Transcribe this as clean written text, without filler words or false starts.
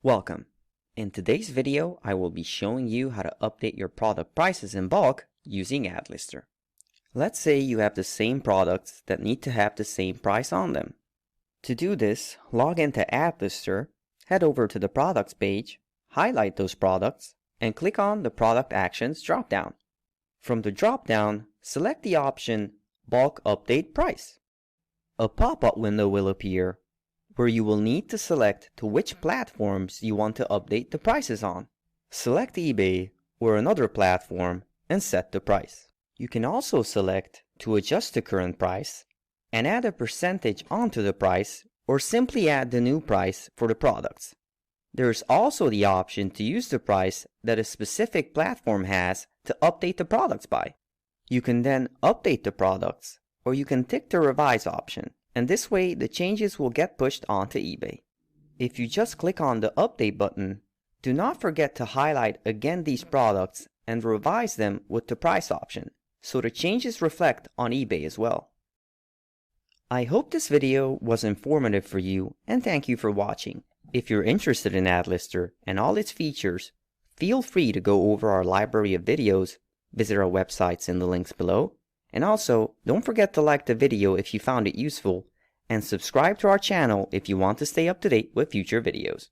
Welcome. In today's video, I will be showing you how to update your product prices in bulk using AdLister. Let's say you have the same products that need to have the same price on them. To do this, log into AdLister, head over to the products page, highlight those products, and click on the Product Actions dropdown. From the dropdown, select the option Bulk Update Price. A pop-up window will appear where you will need to select to which platforms you want to update the prices on. Select eBay or another platform and set the price. You can also select to adjust the current price and add a percentage onto the price or simply add the new price for the products. There is also the option to use the price that a specific platform has to update the products by. You can then update the products, or you can tick the revise option, and this way the changes will get pushed onto eBay. If you just click on the update button, do not forget to highlight again these products and revise them with the price option, so the changes reflect on eBay as well. I hope this video was informative for you, and thank you for watching. If you're interested in AdLister and all its features, feel free to go over our library of videos, visit our websites in the links below, and also don't forget to like the video if you found it useful, and subscribe to our channel if you want to stay up to date with future videos.